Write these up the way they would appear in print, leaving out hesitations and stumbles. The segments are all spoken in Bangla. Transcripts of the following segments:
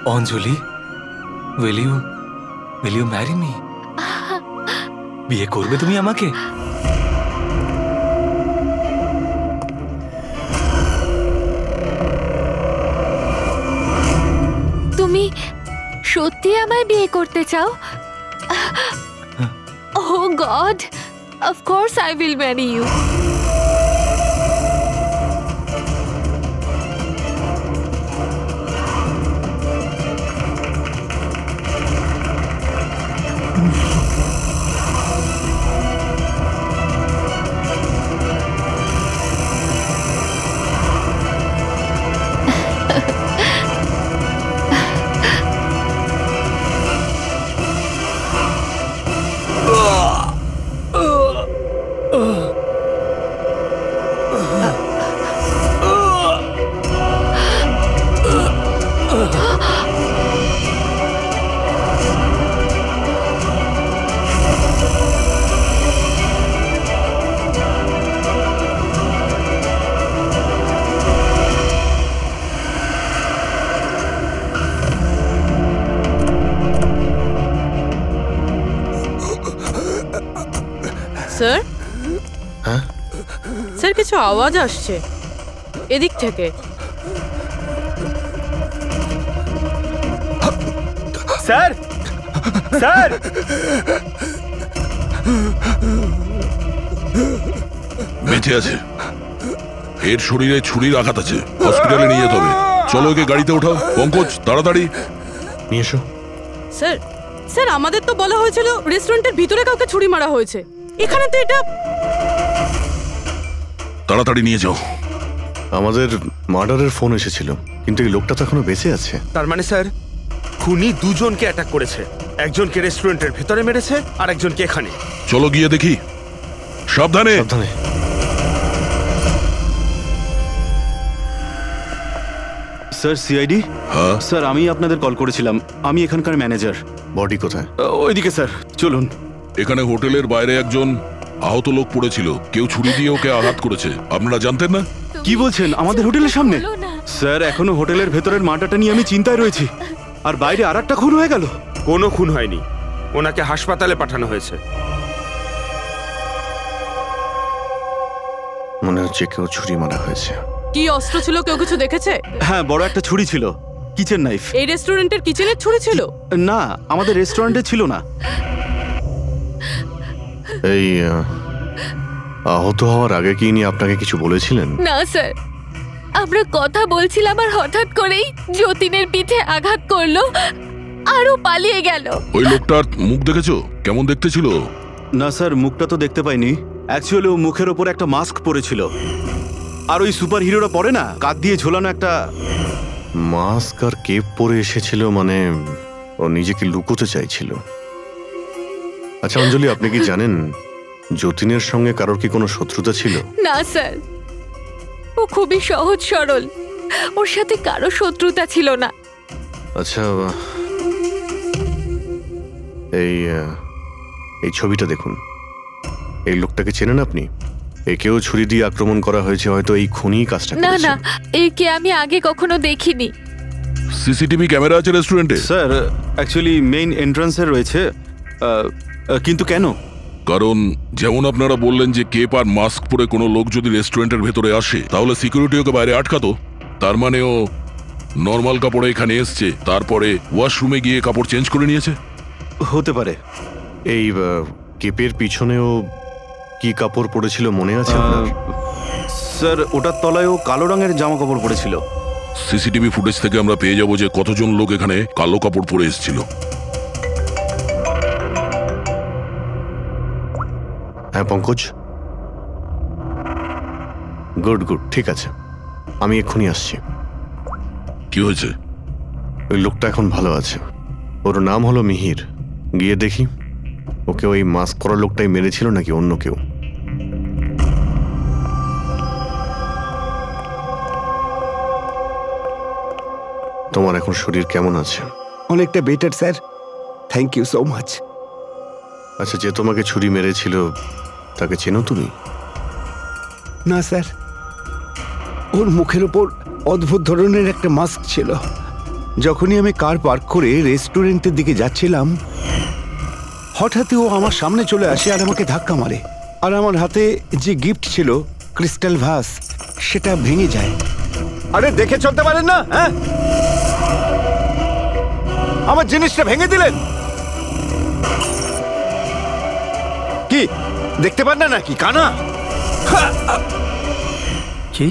Anjali, will you marry me? বিয়ে করবে তুমি আমাকে? তুমি সত্যি আমায় বিয়ে করতে চাও? Oh God, of course I will marry you. Sir, sir কিছু আওয়াজ আসছে এদিক থেকে। স্যার, স্যার, বেঁচে আছে। এর শরীরে ছুরির আঘাত আছে, হসপিটালে নিয়ে যেতে হবে। চলো ওকে গাড়িতে ওঠাও। পঙ্কজ, তাড়াতাড়ি নিয়ে এসো। স্যার, স্যার আমাদের তো বলা হয়েছিল রেস্টুরেন্টের ভিতরে কাউকে ছুরি মারা হয়েছে, এখানে তো এটা। তাড়াতাড়ি নিয়ে যাও। আমাদের মার্ডারের ফোন এসেছিল, কিন্তু এই লোকটা তো এখনো বেঁচে আছে। তার মানে স্যার খুনি দুজনকে অ্যাটাক করেছে, একজনকে রেস্টুরেন্টের ভিতরে মেরেছে আর একজনকে এখানে। চলো গিয়ে দেখি। সাবধানে সাবধানে। Sir, CID. হ্যাঁ স্যার, আমি আপনাদের কল করেছিলাম। আমি এখানকার ম্যানেজার। বডি কোথায়? ওইদিকে স্যার, চলুন। এখানে হোটেলের বাইরে একজন আহত লোক পড়েছিল, কেউ ছুরি দিয়ে ওকে আঘাত করেছে। আপনারা জানতেন না? কি বলছেন? আমাদের হোটেলের সামনে? বলো না। স্যার, এখনো হোটেলের ভেতরের মার্ডারটা নিয়ে আমি চিন্তায় রয়েছি। আর বাইরে আরেকটা খুন হয়ে গেল। কোনো খুন হয়নি, ওনাকে হাসপাতালে পাঠানো হয়েছে। মনে হচ্ছে কেউ ছুরি মারা হয়েছে। কি অস্ত্র ছিল, কেউ কিছু দেখেছে? হ্যাঁ, বড় একটা ছুরি ছিল, কিচেন নাইফ। এই রেস্টুরেন্টের কিচেনের ছুরি ছিল? না, আমাদের রেস্টুরেন্টে ছিল না। এই আহত হওয়ার আগে কি ইনি আপনাকে কিছু বলেছিলেন? না স্যার, আমরা কথা বলছিলাম আর হঠাৎ করেই যতীনের পিঠে আঘাত করলো আরও পালিয়ে গেল। ওই লোকটার মুখ দেখেছো? কেমন দেখতে ছিল? না স্যার, মুখটা তো দেখতে পাইনি। অ্যাকচুয়ালি ও মুখের ওপর একটা মাস্ক পরেছিল। আর ওই সুপার হিরোরা পরে না, কাঁধ দিয়ে ঝোলানো একটা মাস্ক আর কেপ পরে এসেছিল, মানে ও নিজেকে লুকোতে চাইছিল। আচ্ছা অঞ্জলি, আপনি কি জানেন যতীনের সঙ্গে কারোর কি কোনো শত্রুতা ছিল? না স্যার, ও খুবই সহজ সরল, ওর সাথে কারো শত্রুতা ছিল না। আচ্ছা, এই ছবিটা দেখুন। এই লোকটাকে চেনেন আপনি? একেও ছুরি দিয়ে আক্রমণ করা হয়েছে, হয়তো এই খুনি কাজটা না করেছে। না, একে আমি আগে কখনো দেখিনি। সিসিটিভি ক্যামেরা আছে রেস্টুরেন্টে? স্যার, অ্যাকচুয়ালি মেইন এন্ট্রান্সে রয়েছে। কিন্তু কেন? কারণ যেমন আপনারা বললেন যে কেপ আর মাস্ক পরে কোনো লোক যদি রেস্টুরেন্টের ভেতরে আসে, তাহলে সিকিউরিটি ওকে বাইরে আটকাতো। তার মানে ও নর্মাল কাপড়ে এখানে এসছে, তারপরে ওয়াশরুমে গিয়ে কাপড় চেঞ্জ করে নিয়েছে। হতে পারে। এই কেপের পিছনেও কি কাপড় পরেছিল মনে আছে আপনার? স্যার, ওটার তলায় ও কালো রঙের জামা কাপড় পরেছিল। সিসিটিভি ফুটেজ থেকে আমরা পেয়ে যাবো যে কতজন লোক এখানে কালো কাপড় পরে এসেছিল। হ্যাঁ পঙ্কজ, গুড গুড, ঠিক আছে, আমি এক্ষুনি আসছি। কি হয়েছে? ওই লোকটা এখন ভালো আছে, ওর নাম হলো মিহির। গিয়ে দেখি ওকে ওই মাস্ক পরা লোকটাই মেরেছিল নাকি অন্য কেউ। তোমার এখন শরীর কেমন আছে? অনেকটা better sir, thank you so much. আচ্ছা, যে তোমাকে ছুরি মেরেছিল তাকে চেনো তুমি? না স্যার, ওর মুখের ওপর অদ্ভুত ধরনের একটা মাস্ক ছিল, যখনই আমি কার পার্ক করে রেস্টুরেন্টের দিকে যাচ্ছিলাম, হঠাৎই ও আমার সামনে চলে আসে আর আমাকে ধাক্কা মারে। আর আমার হাতে যে গিফট ছিল, ক্রিস্টাল ভাস, সেটা ভেঙে যায়। আরে দেখে চলতে পারেন না? হ্যাঁ, আমার জিনিসটা ভেঙে দিলেন। কি দেখতে পান না নাকি কানা? কি?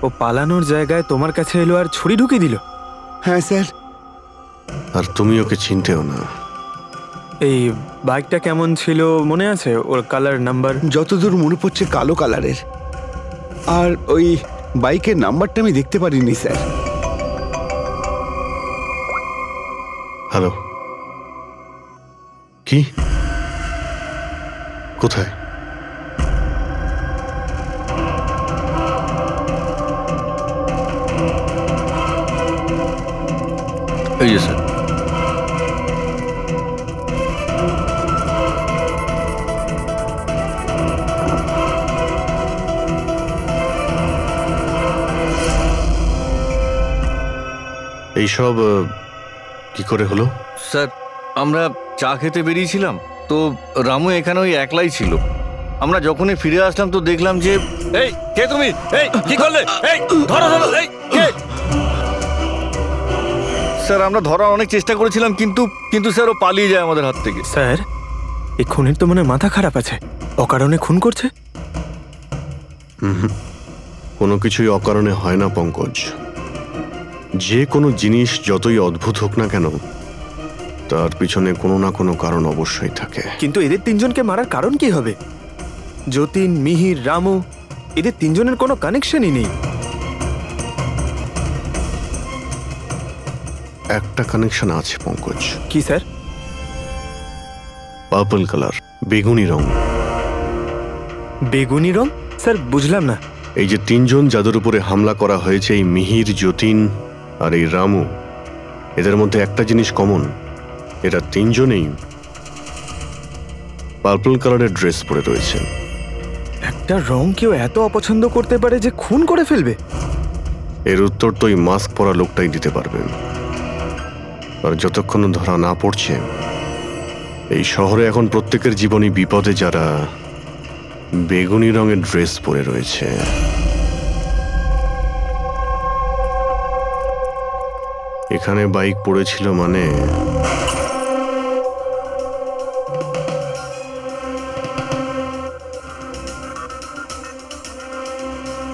ও পালানোর জায়গায় তোমার কাছে এলো আর ছুরি ঢুকিয়ে দিল? হ্যাঁ স্যার। আর তুমি ওকে চিনতেও না। এই বাইকটা কেমন ছিল মনে আছে? ওর কালার, নাম্বার? যতদূর মনে পড়ছে কালো কালারের। আর ওই বাইকের নাম্বারটা আমি দেখতে পারিনি স্যার। হ্যালো, কি? কোথায়? এই যে স্যার। এইসব কি করে হলো? স্যার, আমরা চা খেতে বেরিয়েছিলাম, তো রামু এখানে ওই একলাই ছিল। আমরা যখনই ফিরে আসলাম তো দেখলাম যে... এই কে তুমি? এই কি করলে? এই ধরো ধরো, এই কে? স্যার, আমরা ধরার অনেক চেষ্টা করেছিলাম, কিন্তু স্যার ও পালিয়ে যায় আমাদের হাত থেকে। স্যার, এই খুনের তো মনে মাথা খারাপ আছে, অকারণে খুন করছে। কোনো কিছুই অকারণে হয় না পঙ্কজ। যে কোনো জিনিস যতই অদ্ভুত হোক না কেন, তার পিছনে কোনো না কোনো কারণ অবশ্যই থাকে। কিন্তু এদের তিনজনকে মারার কারণ কি হবে? যতীন, মিহির, রামু, এদের তিনজনের কোনো কানেকশনই নেই। একটা কানেকশন আছে পঙ্কজ। কি স্যার? পার্পল কালার, বেগুনি রং। বেগুনি রং? স্যার, বুঝলাম না। এই যে তিনজন যাদের উপরে হামলা করা হয়েছে, এই মিহির, যতীন আর এই রামু, এদের মধ্যে একটা জিনিস কমন, এরা তিনজনেই পার্পল কালারের ড্রেস পরে রয়েছে। একটা রং কেউ এত অপছন্দ করতে পারে যে খুন করে ফেলবে? এর উত্তর তো এই মাস্ক পরা লোকটাই দিতে পারবে। আর যতক্ষণ ধরা না পড়ছে, এই শহরে এখন প্রত্যেকের জীবনই বিপদে যারা বেগুনি রঙের ড্রেস পরে রয়েছে। এখানে বাইক পড়েছিল মানে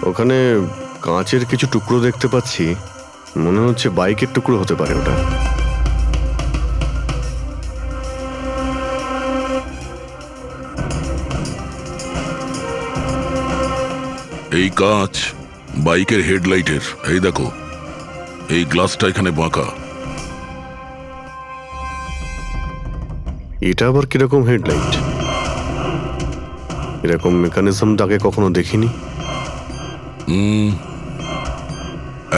ওখানে কাঁচের কিছু টুকরো দেখতে পাচ্ছি, মনে হচ্ছে বাইকের টুকরো হতে পারে ওটা। এই কাঁচ বাইকের হেডলাইটের। এই দেখো, এই গ্লাসটা এখানে বাঁকা। এটা আবার কিরকম হেডলাইট? এরকম মেকানিজম আগে কখনো দেখিনি।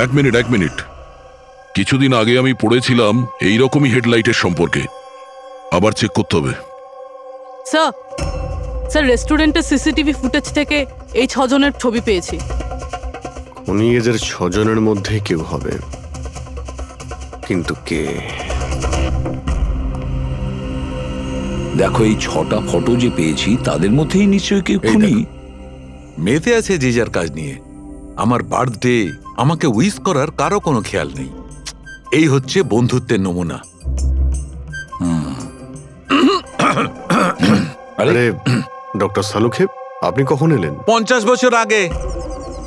এক মিনিট। কিছুদিন আগে আমি পড়েছিলাম এইরকমই হেডলাইটের সম্পর্কে। আবার চেক করতে হবে। স্যার, রেস্টুরেন্টের সিসিটিভি ফুটেজ থেকে এই 6 জনের ছবি পেয়েছি। উনি এদের 6 জনের মধ্যে কেউ হবে, কিন্তু কে? দেখো, এই 6টা ফটো যে পেয়েছি তাদের মধ্যেই নিশ্চয়ই কেউ খুনি। মেতে আছে যে যার কাজ নিয়ে। আমার বার্থডে, আমাকে উইশ করার কারো কোনো খেয়াল নেই। এই হচ্ছে বন্ধুত্বের নমুনা। আরে ডক্টর সালুখেব, আপনি কখন এলেন? 50 বছর আগে।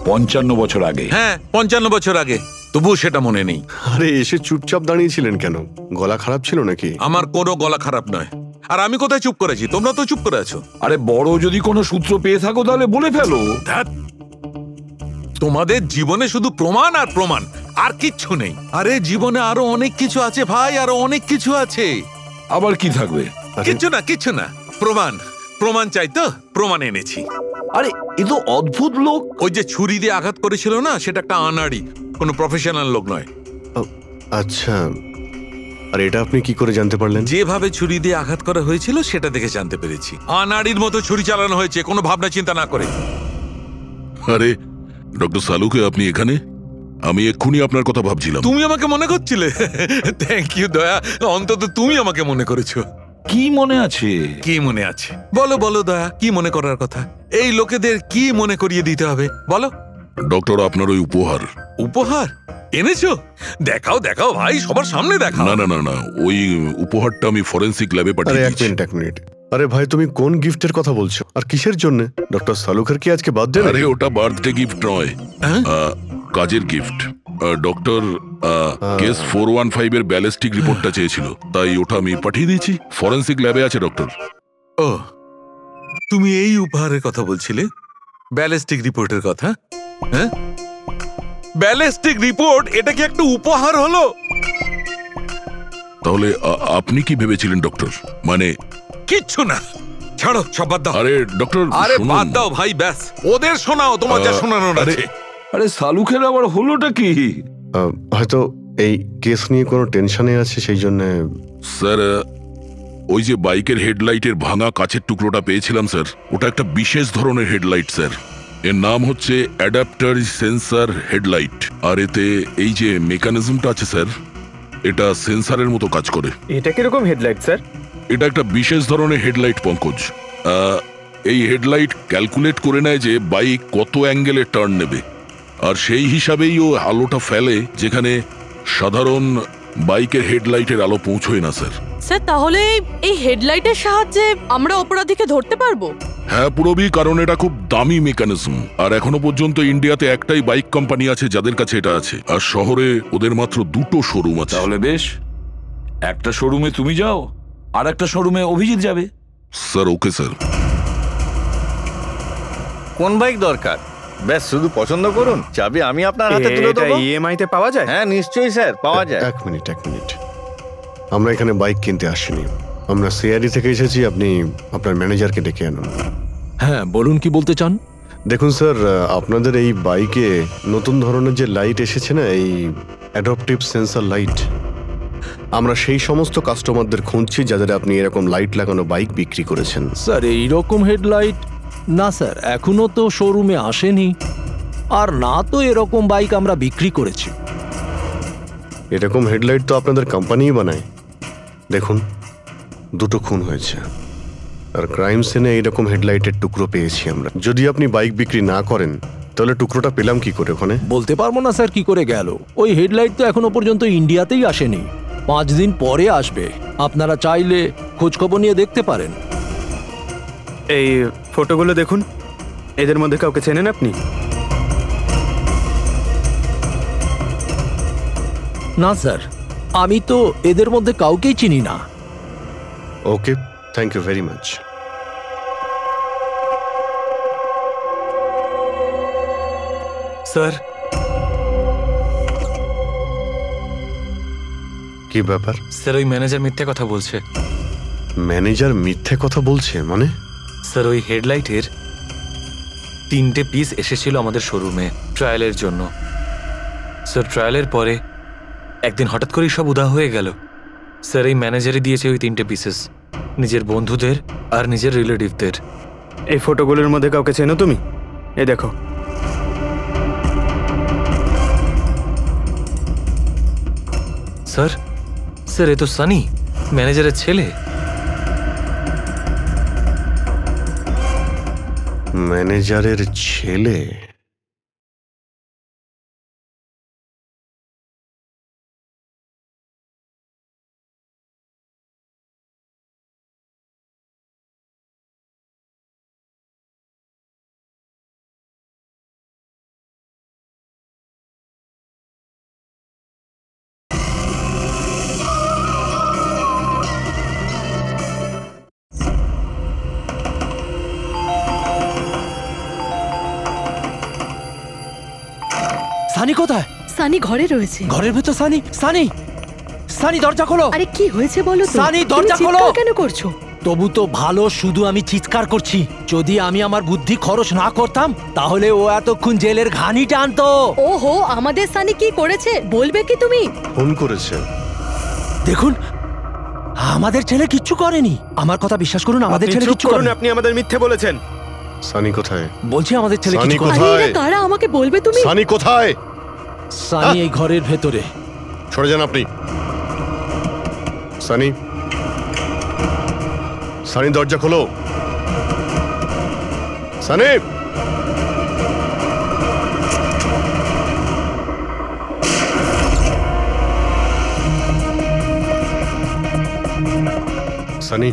55 বছর আগে? হ্যাঁ, 55 বছর আগে। তবুও সেটা মনে নেই। আরে এসে চুপচাপ দাঁড়িয়েছিলেন কেন? গলা খারাপ ছিল নাকি? আমার কোনো গলা খারাপ নয়। আর আমি কোথায় চুপ করেছি? তোমরা তো চুপ করে আছো। আরে বড় যদি কোনো সূত্র পেয়ে থাকো তাহলে বলে ফেলো। তোমাদের জীবনে শুধু প্রমাণ আর প্রমাণ, আর কিচ্ছু নেই। আরে জীবনে আরো অনেক কিছু আছে ভাই, আরো অনেক কিছু আছে। আবার কি থাকবে? কিচ্ছু না। প্রমাণ চাই তো, প্রমাণ এনেছি। আরে এ তো অদ্ভুত লোক। ওই যে ছুরি দিয়ে আঘাত করেছিল না, সেটা একটা আনাড়ি, কোনো প্রফেশনাল লোক নয়। আচ্ছা, আর এটা আপনি কি করে জানতে পারলেন? যেভাবে ছুরি দিয়ে আঘাত করা হয়েছিল সেটা দেখে জানতে পেরেছি। আনাড়ির মতো ছুরি চালানো হয়েছে, কোনো ভাবনা চিন্তা না করে। আরে ডক্টর সালুকে, আপনি এখানে? আমি এক্ষুনি আপনার কথা ভাবছিলাম। তুমি আমাকে মনে করছিলে? থ্যাংক ইউ দয়া, অন্তত তুমি আমাকে মনে করেছো। কি মনে আছে? কি মনে আছে বলো বলো দয়া, কি মনে করার কথা? এই লোকেদের কি মনে করিয়ে দিতে হবে বলো। ডক্টর, আপনার ওই উপহার। উপহার এনেছো? দেখাও দেখাও ভাই, সবার সামনে দেখাও। না না না না, ওই উপহারটা আমি ফরেন্সিক ল্যাবে আরে পাঠিয়ে এক দিয়েছি। মিনিট এক মিনিট, আরে ভাই তুমি কোন গিফটের কথা বলছো আর কিসের জন্য? ডক্টর সালুকের কি আজকে বার্থডে? আরে ওটা বার্থডে গিফট নয়, কাজের গিফট। ডক্টর কেস 415 এর ব্যালিস্টিক রিপোর্টটা চেয়েছিল, তাই ওটা আমি পাঠিয়ে দিয়েছি। ফরেন্সিক ল্যাবে আছে ডক্টর। ও, তুমি এই উপহারের কথা বলছিলে? ব্যালিস্টিক রিপোর্টের কথা? হ্যাঁ, ব্যালিস্টিক রিপোর্ট, এটা কি একটা উপহার হলো? তাহলে আপনি কি ভেবেছিলেন ডক্টর? মানে কিচ্ছু না, ছাড়ো সব বাদ দাও। আরে ডক্টর, আরে শুনুন। বাদ দাও ভাই, ব্যাস ওদের শোনাও তোমার যা শোনানোর আছে। আরে সালুকের আবার হলোটা কি? হয়তো এই কেস নিয়ে কোনো টেনশনে আছে, সেই জন্য। স্যার, ওই যে বাইকের হেডলাইটের ভাঙা কাচের টুকরোটা পেয়েছিলাম স্যার, ওটা একটা বিশেষ ধরনের হেডলাইট স্যার। এর নাম হচ্ছে অ্যাডাপ্টার সেন্সর হেডলাইট। আর এতে এই যে মেকানিজমটা আছে স্যার, এটা সেন্সরের মতো কাজ করে। এটা কিরকম হেডলাইট স্যার? এটা একটা বিশেষ ধরনের হেডলাইট পঙ্কজ। এই হেডলাইট ক্যালকুলেট করে নেয় যে বাইক কত অ্যাঙ্গেলে টার্ন নেবে, আর সেই হিসাবেই ও আলোটা ফেলে যেখানে সাধারণ বাইকের হেডলাইটের আলো পৌঁছয় না স্যার। স্যার তাহলে এই হেডলাইটের সাহায্যে আমরা অপরাধীকে ধরতে পারবো? হ্যাঁ পুরবি, কারণ এটা খুব দামি মেকানিজম। আর এখনো পর্যন্ত ইন্ডিয়াতে একটাই বাইক কোম্পানি আছে যাদের কাছে এটা আছে, আর শহরে ওদের মাত্র 2টো শোরুম আছে। তাহলে বেশ, একটা শোরুমে তুমি যাও আর একটা শোরুমে অভিজিৎ যাবে। Sir okay sir. কোন বাইক দরকার? ব্যাস শুধু পছন্দ করুন, চাবি আমি আপনার হাতে তুলে দেবো। ইএমআই তে পাওয়া যায়? হ্যাঁ নিশ্চয়ই স্যার, পাওয়া যায়। এক মিনিট এক মিনিট, আমরা এখানে বাইক কিনতে আসিনি, আমরা সিআইডি থেকে এসেছি। আপনি আপনার ম্যানেজারকে ডেকে আনুন। হ্যাঁ বলুন, কি বলতে চান? দেখুন স্যার, আপনাদের এই বাইকে নতুন ধরনের যে লাইট এসেছে না, এই অ্যাডাপটিভ সেন্সর লাইট, আমরা সেই সমস্ত কাস্টমারদের খুঁজছি যাদের আপনি এরকম লাইট লাগানো বাইক বিক্রি করেছেন। স্যার এইরকম হেডলাইট না স্যার, এখনো তো শোরুমে আসেনি, আর না তো এরকম বাইক আমরা বিক্রি করেছি। এরকম হেডলাইট তো আপনাদের কোম্পানিই বানায়। দেখুন, 2টো খুন হয়েছে, আর ক্রাইম সিনে এইরকম হেডলাইটের টুকরো পেয়েছি আমরা। যদি আপনি বাইক বিক্রি না করেন তাহলে টুকরোটা পেলাম কি করে ওখানে? বলতে পারবো না স্যার কি করে গেল। ওই হেডলাইট তো এখনো পর্যন্ত ইন্ডিয়াতেই আসেনি, 5 দিন পরে আসবে। আপনারা চাইলে খোঁজখবর নিয়ে দেখতে পারেন। এই ফটোগুলো দেখুন, এদের মধ্যে কাউকে চেনেন আপনি? না স্যার, আমি তো এদের মধ্যে কাউকেই চিনি না। Okay, thank you very much. Sir, কি ব্যাপার? স্যার ওই ম্যানেজার মিথ্যে কথা বলছে। ম্যানেজার মিথ্যে কথা বলছে মানে? স্যার ওই হেডলাইটের 3টে পিস এসেছিল আমাদের শোরুমে ট্রায়ালের জন্য। স্যার ট্রায়ালের পরে একদিন হঠাৎ করেই সব উধাও হয়ে গেল। স্যার এই ম্যানেজারই দিয়েছে ওই 3টে পিসেস, নিজের বন্ধুদের আর নিজের রিলেটিভদের। এই ফটোগুলোর মধ্যে কাউকে চেনো তুমি? এই দেখো। স্যার, স্যার এ তো সানি, ম্যানেজারের ছেলে। ম্যানেজারের ছেলে? সানি কোথায়? সানি ঘরে রয়েছে। ঘরের ভেতর সানি? সানি, সানি দরজা খোলো। আরে কি হয়েছে বলো তো? সানি দরজা খোলো। চিৎকার কেন করছো? তবু তো ভালো, শুধু আমি চিৎকার করছি। যদি আমি আমার বুদ্ধি খরচ না করতাম তাহলে ও এতক্ষণ জেলের ঘানি টানতো। ওহো, আমাদের সানি কি করেছে বলবে কি তুমি? ফোন করেছে। দেখুন, আমাদের ছেলে কিচ্ছু করেনি। আমার কথা বিশ্বাস করুন, আমাদের ছেলে কিচ্ছু করেনি। আপনি আমাদের মিথ্যে বলেছেন। সানি কোথায়? বলছি আমাদের ছেলে সানি কিচ্ছু করেনি। কোথায়? আরে এরা কারা আমাকে বলবে তুমি? সানি কোথায়? সানি এই ঘরের ভেতরে। সরে যান আপনি। সানি, সানি দরজা খোলো। সানি, সানি,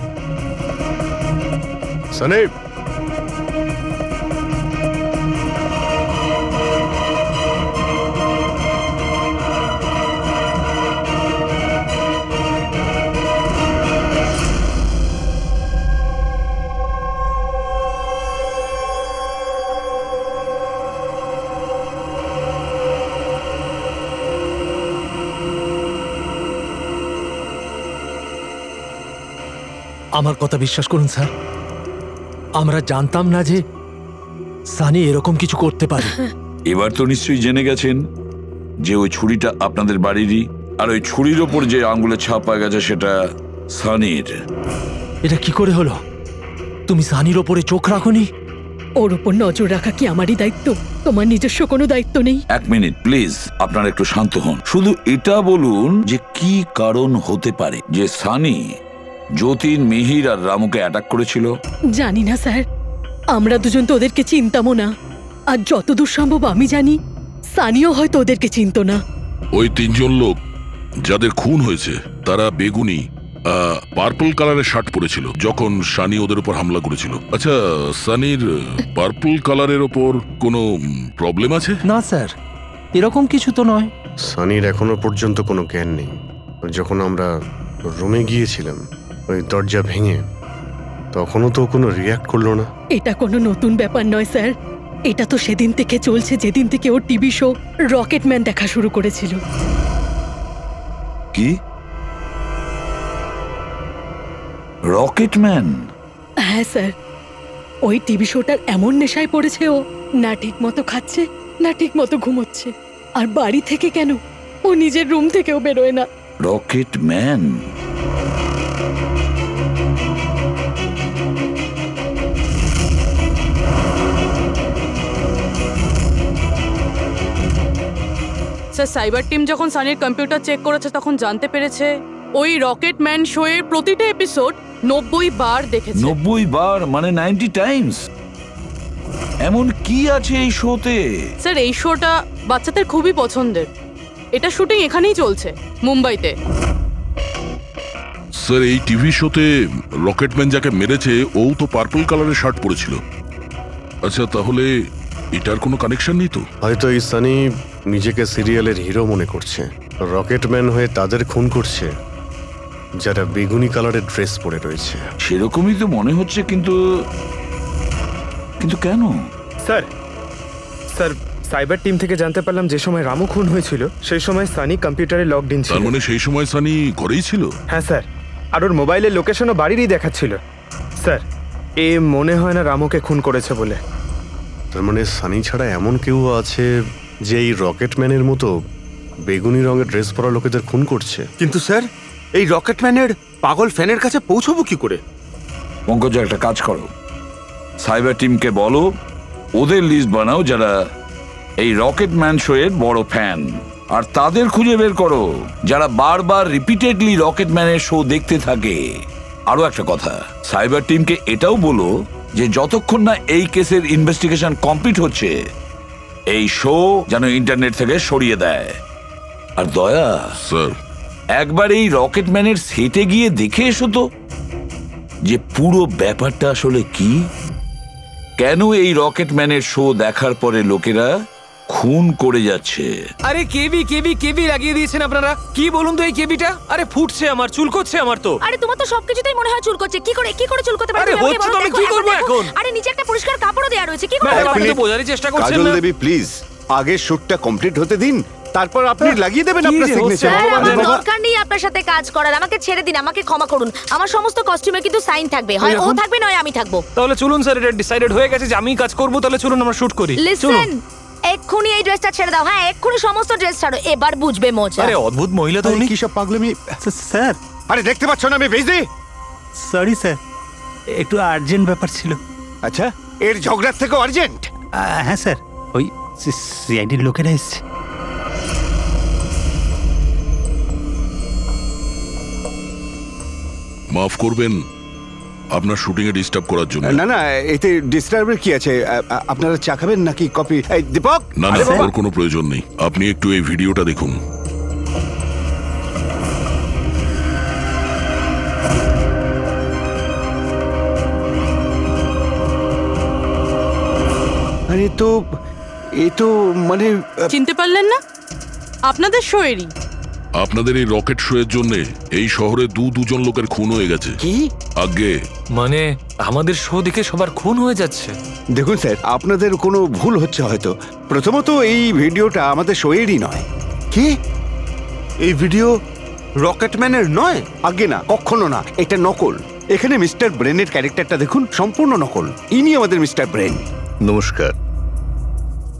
সানি, আমার কথা বিশ্বাস করুন স্যার, আমরা জানতাম না যে সানি এরকম কিছু করতে পারে। এবার তো নিশ্চয়ই জেনে গেছেন যে ওই ছুরিটা আপনাদের বাড়িরই, আর ওই ছুরির ওপর যে আঙ্গুলের ছাপ পাওয়া গেছে সেটা সানির। এটা কি করে হলো? তুমি সানির ওপরে চোখ রাখোনি? ওর উপর নজর রাখা কি আমারই দায়িত্ব? তোমার নিজস্ব কোনো দায়িত্ব নেই? এক মিনিট প্লিজ, আপনারা একটু শান্ত হন। শুধু এটা বলুন যে কি কারণ হতে পারে যে সানি যতীন, মিহির আর রামুকে অ্যাটাক করেছিল। জানি না স্যার, আমরা দুজন তো ওদেরকে চিনতামও না। আর যতদূর সম্ভব আমি জানি সানিও হয়তো ওদেরকে চিনতো না। ওই তিনজন লোক যাদের খুন হয়েছে তারা বেগুনি পার্পল কালারের শার্ট পরেছিল যখন সানি ওদের উপর হামলা করেছিল। আচ্ছা, সানির পার্পল কালারের ওপর কোনো প্রবলেম আছে? না স্যার, এরকম কিছু তো নয়। সানির এখনো পর্যন্ত কোনো জ্ঞান নেই। যখন আমরা রুমে গিয়েছিলাম ওই দরজা ভেঙে, তখনও তো কোনো রিয়াক্ট করলো না। এটা কোনো নতুন ব্যাপার নয় স্যার, এটা তো সেদিন থেকে চলছে যেদিন থেকে ওর টিভি শো রকেটম্যান দেখা শুরু করেছিল। কি? রকেটম্যান? হ্যাঁ স্যার, ওই টিভি শোটার এমন নেশায় পড়েছে ও, না ঠিক মতো খাচ্ছে না ঠিক মতো ঘুমোচ্ছে। আর বাড়ি থেকে কেন, ও নিজের রুম থেকেও বেরোয় না। রকেটম্যান? স্যার, সাইবার টিম যখন সানির কম্পিউটার চেক করেছে তখন জানতে পেরেছে ওই রকেটম্যান শো এর প্রতিটা এপিসোড 90 বার দেখেছে। 90 বার মানে 90 টাইমস? এমন কি আছে এই শোতে? স্যার, এই শোটা বাচ্চাদের খুবই পছন্দের। এটা শুটিং এখানেই চলছে, মুম্বাইতে। স্যার, এই টিভি শোতে রকেটম্যান যাকে মেরেছে ও তো পার্পল কালারের শার্ট পরেছিল। আচ্ছা, তাহলে এটার কোনো কানেকশন নেই তো? হয়তো এই সানি নিজেকে সিরিয়ালের হিরো মনে করছে, রকেটম্যান হয়ে তাদের খুন করছে যারা বেগুনি কালারের ড্রেস পরে রয়েছে। সেরকমই তো মনে হচ্ছে, কিন্তু কেন? স্যার, সাইবার টিম থেকে জানতে পারলাম যে সময় রামু খুন হয়েছিল সেই সময় সানি কম্পিউটারে লগড ইন ছিল। তার মানে সেই সময় সানি ঘরেই ছিল? হ্যাঁ স্যার, আর ওর মোবাইলের লোকেশনও বাড়িরই দেখাচ্ছিল। স্যার, এ মনে হয় না রামুকে খুন করেছে বলে। তার মানে সানি ছাড়া এমন কেউ আছে যে এই রকেটম্যানের মতো বেগুনি রঙের ড্রেস পরা লোকেদের খুন করছে। কিন্তু স্যার, এই রকেটম্যানের পাগল ফ্যানের কাছে পৌঁছবো কি করে? পঙ্কজ, একটা কাজ করো, সাইবার টিমকে বলো ওদের লিস্ট বানাও যারা এই রকেটম্যান শো এর বড় ফ্যান, আর তাদের খুঁজে বের করো যারা বারবার রিপিটেডলি রকেটম্যানের শো দেখতে থাকে। আরো একটা কথা, সাইবার টিমকে এটাও বলো যে যতক্ষণ না এই কেসের ইনভেস্টিগেশন কমপ্লিট হচ্ছে এই শো যেন ইন্টারনেট থেকে সরিয়ে দেয়। আর দয়া স্যার, একবার এই রকেটম্যানের সেটে গিয়ে দেখে এসো তো যে পুরো ব্যাপারটা আসলে কি, কেন এই রকেটম্যানের শো দেখার পরে লোকেরা খুন করে যাচ্ছে। আরে কেবি লাগিয়ে দিয়েছেন আপনারা। কি বলুন তো এই কেবিটা? আরে ফুটছে, আমার চুলকোচ্ছে আমার তো। আরে তোমার তো সবকিছুতেই মনে হয় চুলকোচ্ছে। কি করে চুলকোতে পারে? আরে হচ্ছে তো, আমি কি করব এখন? আরে নিচে একটা পরিষ্কার কাপড়ও দেয়া রয়েছে, কি করে? আপনি তো বোঝারই চেষ্টা করছেন কাজল না। দেবী প্লিজ, আগে শুটটা কমপ্লিট হতে দিন, তারপর আপনি লাগিয়ে দেবেন আপনার সিগনেচার। আমার দরকার নেই আপনার সাথে কাজ করার, আমাকে ছেড়ে দিন, আমাকে ক্ষমা করুন। আমার সমস্ত কস্টিউমে কিন্তু সাইন থাকবে, হয় ও থাকবে নয় আমি থাকবো। তাহলে চলুন স্যার, এটা ডিসাইডেড হয়ে গেছে যে আমি কাজ করব। তাহলে চলুন আমরা শুট করি। লিসেন, এক্ষুনি এই ড্রেসটা ছেড়ে দাও। হ্যাঁ, এক্ষুনি সমস্ত ড্রেস ছাড়ো, এবার বুঝবে মজা। আরে অদ্ভুত মহিলা তো উনি। কি সব পাগলামি স্যার? আরে দেখতে পাচ্ছ না আমি বিজি? সরি স্যার, একটু আর্জেন্ট ব্যাপার ছিল। আচ্ছা, এর ঝগড়ার থেকে আর্জেন্ট? হ্যাঁ স্যার, ওই সিআইডির লোকেরা এসছে। মাফ করবেন আপনার শুটিং এ ডিস্টার্ব করার জন্য। না না, এতে ডিস্টার্বের কি আছে? আপনারা চা খাবেন নাকি কফি? এই দীপক, না না, ওর কোনো প্রয়োজন নেই। আপনি একটু এই ভিডিওটা দেখুন। আরে এ তো মানে চিনতে পারলেন না? আপনাদের শোয়েরই। আপনাদের এই রকেট শো এর জন্য এই শহরে দুজন লোকের খুন হয়ে গেছে। কি? আগে মানে আমাদের শো দেখে সবার খুন হয়ে যাচ্ছে? দেখুন স্যার, আপনাদের কোনো ভুল হচ্ছে হয়তো। প্রথমত এই ভিডিওটা আমাদের শোয়েরই নয়। কি? এই ভিডিও রকেটম্যানের নয়? আগে না, কখনো না, এটা নকল। এখানে মিস্টার ব্রেনের ক্যারেক্টারটা দেখুন, সম্পূর্ণ নকল। ইনি আমাদের মিস্টার ব্রেন। নমস্কার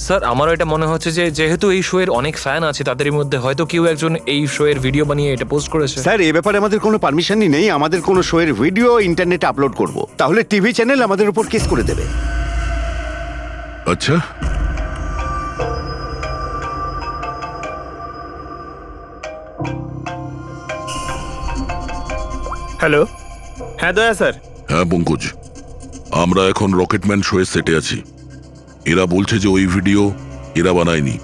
স্যার, আমারও এটা মনে হচ্ছে যে যেহেতু এই শো এর অনেক ফ্যান আছে, তাদের মধ্যে হয়তো কেউ একজন এই শো এর ভিডিও বানিয়ে এটা পোস্ট করেছে। স্যার, এ ব্যাপারে আমাদের কোনো পারমিশনই নেই। আমাদের কোনো শো এর ভিডিও ইন্টারনেটে আপলোড করব, তাহলে টিভি চ্যানেল আমাদের উপর কেস করে দেবে। আচ্ছা, হ্যালো, হ্যাঁ দয়া স্যার। হ্যাঁ পঙ্কজ, আমরা এখন রকেটম্যান শো এর সেটে আছি। এরা বলছে যে ওই ভিডিও এরা বানায়নি।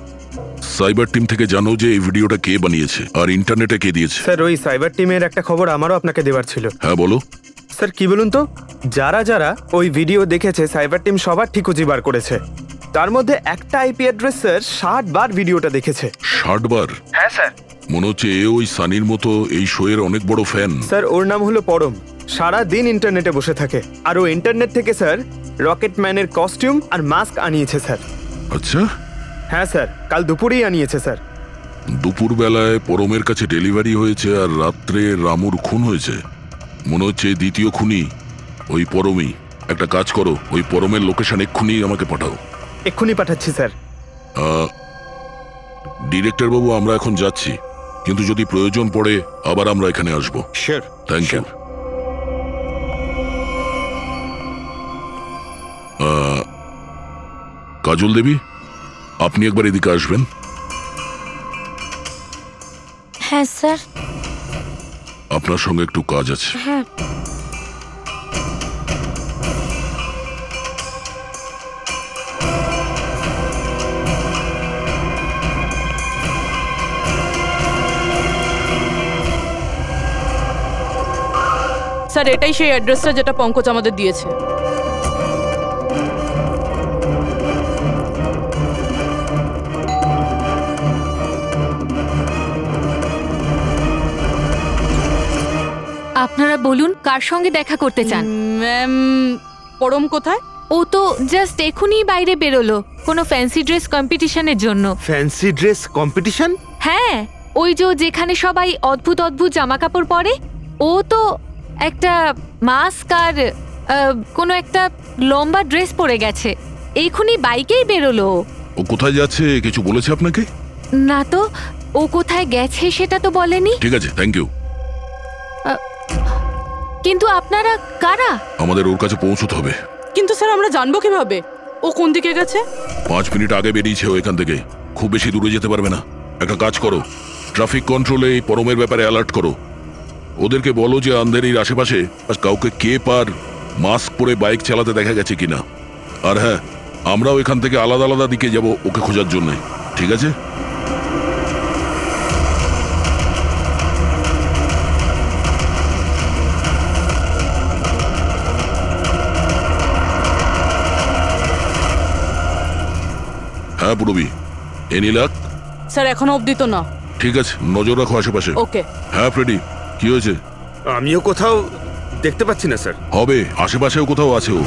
সাইবার টিম থেকে জানো যে এই ভিডিওটা কে বানিয়েছে আর ইন্টারনেটে কে দিয়েছে? স্যার, ওই সাইবার টিমের একটা খবর আমারও আপনাকে দেওয়ার ছিল। হ্যাঁ বলো। স্যার, কি বলুন তো, যারা যারা ওই ভিডিও দেখেছে সাইবার টিম সবার ঠিক খুঁজে বার করেছে। তার মধ্যে একটা আইপি অ্যাড্রেস স্যার 60 বার ভিডিওটা দেখেছে। 60 বার? হ্যাঁ স্যার। মনে হচ্ছে এ ওই সানির মতো এই শো এর অনেক বড় ফ্যান। স্যার, ওর নাম হলো পরম। সারা দিন ইন্টারনেটে বসে থাকে, আর ও ইন্টারনেট থেকে স্যার রকেটম্যানের কস্টিউম আর মাস্ক আনিয়েছে স্যার। আচ্ছা। হ্যাঁ স্যার, কাল দুপুরেই আনিয়েছে স্যার। দুপুর বেলায় পরমের কাছে ডেলিভারি হয়েছে আর রাত্রে রামুর খুন হয়েছে। মনে হচ্ছে দ্বিতীয় খুনি ওই পরমই। একটা কাজ করো, ওই পরমের লোকেশন এক্ষুনি আমাকে পাঠাও। এক্ষুনি পাঠাচ্ছি স্যার। ডিরেক্টর বাবু, আমরা এখন যাচ্ছি, কিন্তু যদি প্রয়োজন পড়ে আবার আমরা এখানে আসবো। Sure. Thank you. Kajal Devi, আপনি একবার এদিকে আসবেন। হ্যাঁ স্যার। আপনার সঙ্গে একটু কাজ আছে। হ্যাঁ। স্যার, এটাই সেই অ্যাড্রেসটা যেটা পঙ্কজ আমাদের দিয়েছে। আপনারা বলুন কার সঙ্গে দেখা করতে চান? ম্যাম, পরম কোথায়? ও তো জাস্ট এখনই বাইরে বেরোলো কোনো ফ্যান্সি ড্রেস কম্পিটিশনের জন্য। Fancy dress competition? হ্যাঁ, ওই যেখানে সবাই অদ্ভুত অদ্ভুত জামা কাপড় পরে, ও তো একটা মাস্ক আর কোনো একটা লম্বা ড্রেস পরে গেছে। এখনই বাইকেই বেরোলো। ও কোথায় যাচ্ছে কিছু বলেছে আপনাকে? না তো, ও কোথায় গেছে সেটা তো বলেনি। ঠিক আছে, থ্যাংক ইউ। কিন্তু আপনারা কারা? আমাদের ওর কাছে পৌঁছতে হবে। কিন্তু স্যার, আমরা জানবো কিভাবে ও কোন দিকে গেছে? 5 মিনিট আগে বেরিয়েছে ও এখান থেকে, খুব বেশি দূরে যেতে পারবে না। একটা কাজ করো, ট্রাফিক কন্ট্রোলে এই পরমের ব্যাপারে অ্যালার্ট করো। ওদেরকে বলো যে আন্ধেরির আশেপাশে কাউকে কেপ আর মাস্ক পরে বাইক চালাতে দেখা গেছে কিনা। আর হ্যাঁ, আমরাও এখান থেকে আলাদা আলাদা দিকে যাব ওকে খোঁজার জন্য। ঠিক আছে? হ্যাঁ পুরবি, এনি লাক? স্যার, এখনো অবধি তো না। ঠিক আছে, নজর রাখো আশেপাশে। ওকে। হ্যাঁ ফ্রেডি, কি হয়েছে? আমিও কোথাও দেখতে পাচ্ছি না স্যার। হবে, আশেপাশেও কোথাও আছে ও।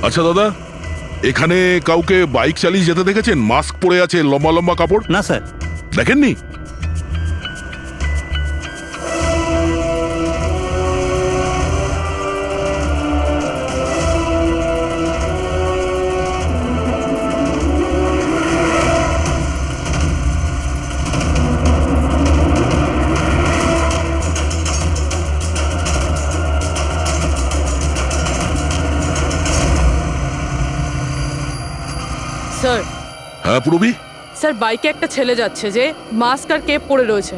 আচ্ছা দাদা, এখানে কাউকে বাইক চালিয়ে যেতে দেখেছেন? মাস্ক পরে আছে, লম্বা লম্বা কাপড়? না স্যার। দেখেননি? হ্যাঁ পুরবি, স্যার বাইকে একটা ছেলে যাচ্ছে যে মাস্ক আর কেপ পরে রয়েছে।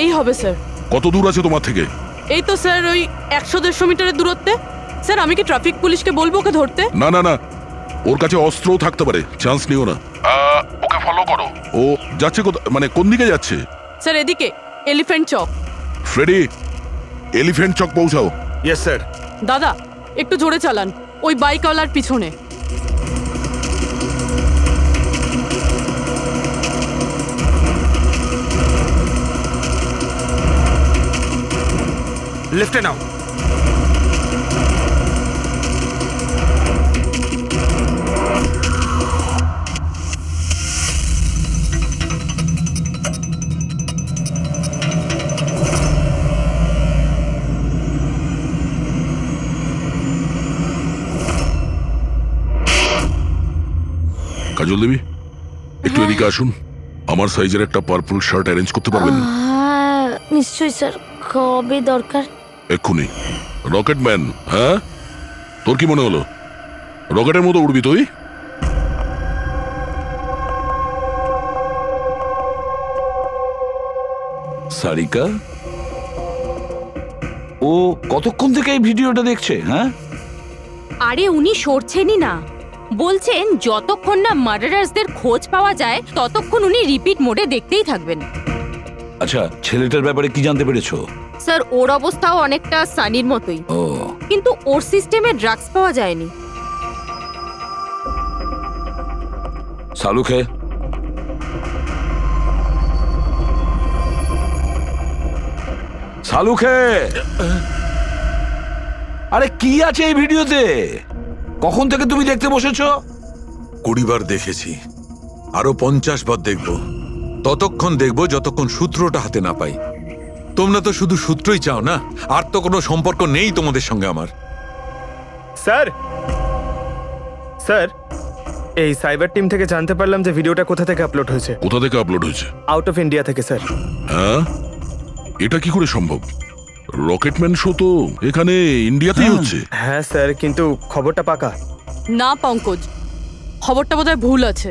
এই হবে স্যার। কত দূর আছে তোমার থেকে? এই তো স্যার ওই 100-150 মিটারের দূরত্বে। স্যার আমি কি ট্রাফিক পুলিশকে বলবো ওকে ধরতে? না না না, ওর কাছে অস্ত্রও থাকতে পারে, চান্স নিও না। ওকে ফলো করো। ও যাচ্ছে মানে কোন দিকে যাচ্ছে? স্যার এদিকে, elephant Chowk. Freddy, elephant Chowk পৌঁছাও। Yes sir. দাদা একটু জোরে চালান, ওই বাইকওয়ালার পিছনে। লেফটে নাও। কাজল দেবী, একটু এদিকে আসুন। আমার সাইজের একটা পার্পল শার্ট অ্যারেঞ্জ করতে পারবেন? হ্যাঁ নিশ্চয়ই স্যার। কবে দরকার? এক্ষুনি। রকেটম্যান, হ্যাঁ তোর কি মনে হলো রকেটের মতো উড়বি তুই? সারিকা, ও কতক্ষণ থেকে এই ভিডিওটা দেখছে? হ্যাঁ আরে উনি সরছেনই না, বলছেন যতক্ষণ না মার্ডারার্সদের খোঁজ পাওয়া যায় ততক্ষণ উনি রিপিট মোডে দেখতেই থাকবেন। আচ্ছা, ছেলেটার ব্যাপারে কি জানতে পেরেছো? স্যার ওর অবস্থাও অনেকটা সানির মতোই, ও কিন্তু ওর সিস্টেমে ড্রাগস পাওয়া যায়নি। সালুকে, সালুকে, আরে কি আছে এই ভিডিওতে? কখন থেকে তুমি দেখতে বসেছো? 20 বার দেখেছি, আরো 50 বার দেখব। ততক্ষণ দেখব যতক্ষণ সূত্রটা হাতে না পাই। তোমরা তো শুধু সূত্রই চাও না, আর তো কোনো সম্পর্ক নেই তোমাদের সঙ্গে আমার। স্যার, স্যার এই সাইবার টিম থেকে জানতে পারলাম যে ভিডিওটা কোথা থেকে আপলোড হয়েছে। কোথা থেকে আপলোড হয়েছে? আউট অফ ইন্ডিয়া থেকে স্যার। হ্যাঁ, এটা কি করে সম্ভব? রকেটম্যান শো তো এখানে ইন্ডিয়াতেই হচ্ছে। হ্যাঁ স্যার, কিন্তু খবরটা পাকা না পঙ্কজ, খবরটা বোধহয় ভুল আছে।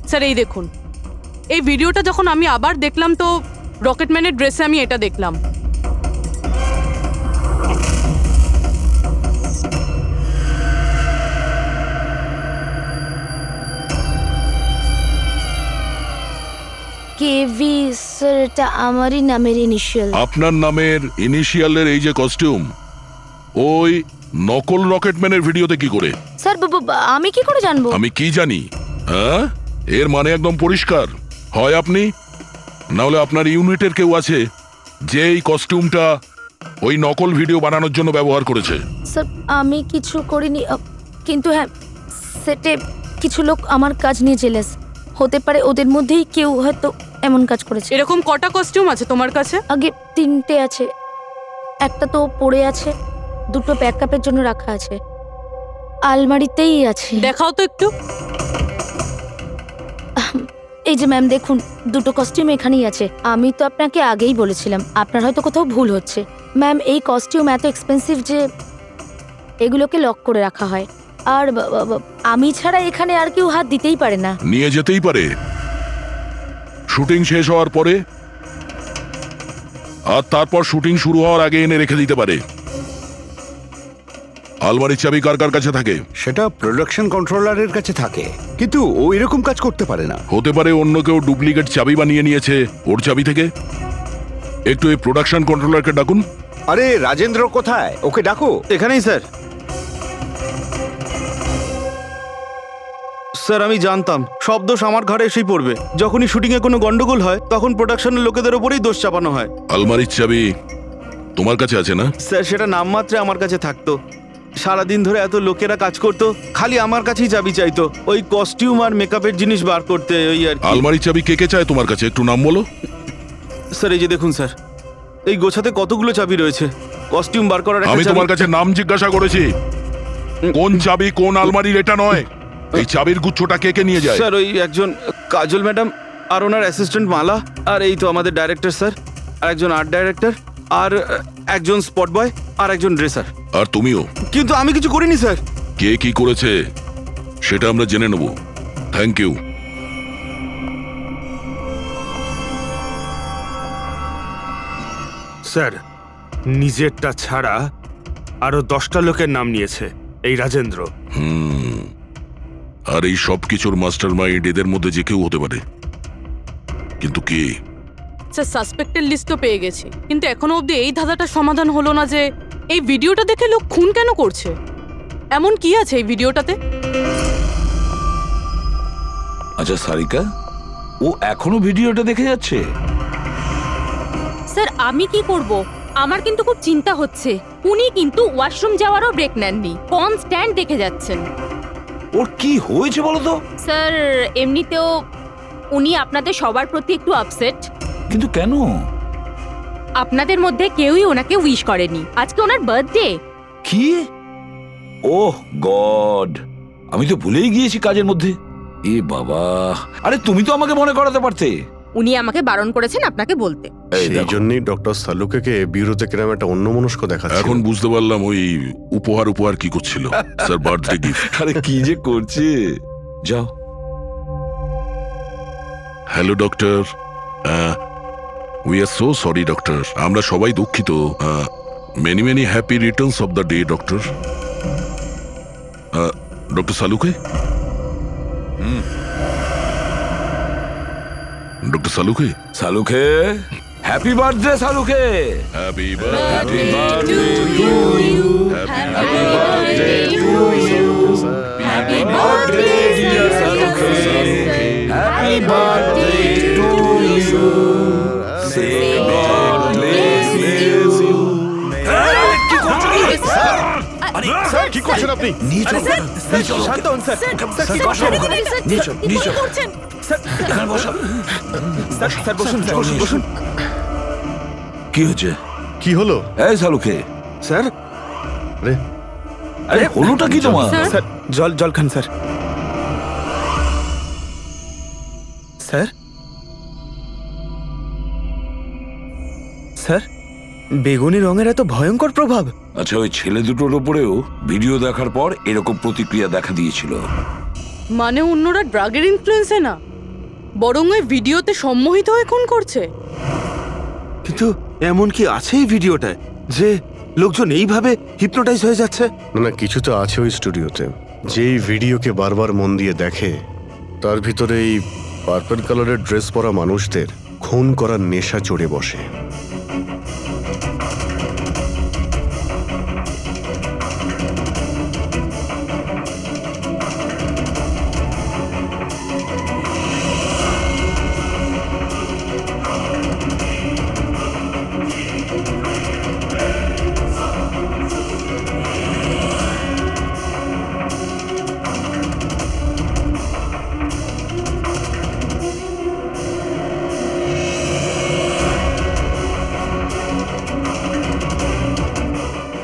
স্যার এই দেখুন, এই ভিডিওটা যখন আমি আবার দেখলাম তো রকেটম্যানের ড্রেসে আমি এটা দেখলাম। কেভি স্যার, এটা আমারই নামের ইনিশিয়াল। আপনার নামের ইনিশিয়ালের এই যে কস্টিউম, ওই নকল রকেটম্যানের ভিডিওতে কি করে? স্যার আমি কি করে জানবো? আমি কি জানি? হ্যাঁ, এর মানে একদম পরিষ্কার, হয় আপনি না হলে আপনার ইউনিটের কেউ আছে যে এই কস্টিউমটা ওই নকল ভিডিও বানানোর জন্য ব্যবহার করেছে। স্যার আমি কিছু করিনি, কিন্তু হ্যাঁ সেটে কিছু লোক আমার কাজ নিয়ে জেলাস। হতে পারে ওদের মধ্যেই কেউ হয়তো এমন কাজ করেছে। এরকম কটা কস্টিউম আছে তোমার কাছে? আগে 3টে আছে, একটা তো পড়ে আছে, 2টো ব্যাকআপের জন্য রাখা আছে, আলমারিতেই আছে। দেখাও তো একটু। এই যে ম্যাম দেখুন, 2টো কস্টিউম এখানেই আছে। আমি তো আপনাকে আগেই বলেছিলাম, আপনার হয়তো কোথাও ভুল হচ্ছে। ম্যাম এই কস্টিউম এত এক্সপেন্সিভ যে এগুলোকে লক করে রাখা হয়, আর আমি ছাড়া এখানে আর কেউ হাত দিতেই পারে না। নিয়ে যেতেই পারে শুটিং শেষ হওয়ার পরে, আর তারপর শুটিং শুরু হওয়ার আগে এনে রেখে দিতে পারে। আলমারির চাবি কার কার কাছে থাকে? সেটা প্রোডাকশন কন্ট্রোলারের কাছে থাকে, কিন্তু ও এরকম কাজ করতে পারে না। হতে পারে অন্য কেউ ডুপ্লিকেট চাবি বানিয়ে নিয়েছে ওর চাবি থেকে। একটু এই প্রোডাকশন কন্ট্রোলারকে ডাকুন। আরে রাজেন্দ্র কোথায়? ওকে ডাকো। এখানেই স্যার। স্যার আমি জানতাম সব দোষ আমার ঘরে এসেই পড়বে। যখনই শুটিং এ কোনো গন্ডগোল হয় তখন প্রোডাকশনের লোকেদের উপরেই দোষ চাপানো হয়। আলমারির চাবি তোমার কাছে আছে না? স্যার সেটা নামমাত্রে আমার কাছে থাকতো। সারাদিন ধরে এত লোকেরা কাজ করতো, খালি আমার কাছেই চাবি চাইতো ওই কস্টিউম আর মেকআপের জিনিস বার করতে, ওই আর কি। আলমারির চাবি কে কে চায় তোমার কাছে? একটু নাম বলো। স্যার এই যে দেখুন স্যার, এই গোছাতে কতগুলো চাবি রয়েছে। কস্টিউম বার করার আমি তোমার কাছে নাম জিজ্ঞাসা করেছি, কোন চাবি কোন আলমারির এটা নয়। এই চাবির গুচ্ছটা কে কে নিয়ে যায়? স্যার ওই একজন কাজল ম্যাডাম আর ওনার অ্যাসিস্ট্যান্ট মালা, আর এই তো আমাদের ডাইরেক্টর স্যার, আর একজন আর্ট ডাইরেক্টর, আর একজন স্পট বয়, আর একজন ড্রেসার। আর তুমিও? কিন্তু আমি কিছু করিনি স্যার। কে কি করেছে সেটা আমরা জেনে নেব। Thank you. স্যার নিজেরটা ছাড়া আরো 10টা লোকের নাম নিয়েছে এই রাজেন্দ্র। আর এই সব কিছুর মাস্টার মাইন্ড এদের মধ্যে যে কেউ হতে পারে, কিন্তু কে? স্যার সাসপেক্টের লিস্ট তো পেয়ে গেছি, কিন্তু এখনো অবধি এই ধাঁধাটা সমাধান হলো না যে এই ভিডিওটা দেখে লোক খুন কেন করছে। এমন কি আছে এই ভিডিওটাতে? আচ্ছা সারিকা, ও এখনো ভিডিওটা দেখে যাচ্ছে? স্যার আমি কি করব, আমার কিন্তু খুব চিন্তা হচ্ছে। উনি কিন্তু ওয়াশরুম যাওয়ারও ব্রেক নেননি, কনস্ট্যান্ট দেখে যাচ্ছেন। ওর কি হয়েছে বলো তো? স্যার এমনিতেও উনি আপনাদের সবার প্রতি একটু আপসেট। কিন্তু কেন? আপনাদের মধ্যে কেউই ওনাকে উইশ করেনি। আজকে ওনার বার্থডে। কি? ওহ গড, আমি তো ভুলেই গিয়েছি কাজের মধ্যে। এ বাবা, আরে তুমি তো আমাকে মনে করাতে পারতে। উনি আমাকে বারণ করেছেন আপনাকে বলতে। সেই জন্যই ডক্টর সালুকে বিউরোতে কিরম একটা অন্যমনস্ক দেখাচ্ছে। এখন বুঝতে পারলাম ওই উপহার কি করছিল। Sir birthday gift. আরে কি যে করছে। যাও। Hello doctor, we are so sorry doctor, আমরা সবাই দুঃখিত। Many many happy returns of the day doctor. Doctor Saluke, doctor Saluke, Saluke happy birthday Saluke. Happy birthday to you, happy birthday to you, happy birthday dear Saluke, happy birthday to you, say God bless you. কি করছো কি? আরে স্যার কি করছেন আপনি? নিয়ে চলো, নিয়ে চলো। শান্ত হন স্যার। স্যার কি করছেন? নিয়ে চলো, নিয়ে চলো। এখানে বসো। স্যার বসুন, স্যার বসুন। কি হচ্ছে? কি হলো? এই সালুকে। স্যার আরে আরে হলোটা কি তোমার? স্যার জল খান স্যার। স্যার স্যার বেগুনি রঙের এত ভয়ঙ্কর প্রভাব। আচ্ছা ওই ছেলে দুটোর উপরেও ভিডিও দেখার পর এরকম প্রতিক্রিয়া দেখা দিয়েছিল। মানে অন্যরা ড্রাগের ইনফ্লুয়েন্সে না, বরং ওই ভিডিওতে সম্মোহিত হয়ে খুন করছে। কিন্তু এমন কি আছে এই ভিডিওটায় যে লোকজন এইভাবে হিপনোটাইজ হয়ে যাচ্ছে? না কিছু তো আছে ওই স্টুডিওতে। যেই ভিডিওকে বারবার মন দিয়ে দেখে তার ভিতরে এই পার্পল কালারের ড্রেস পরা মানুষদের খুন করার নেশা চড়ে বসে।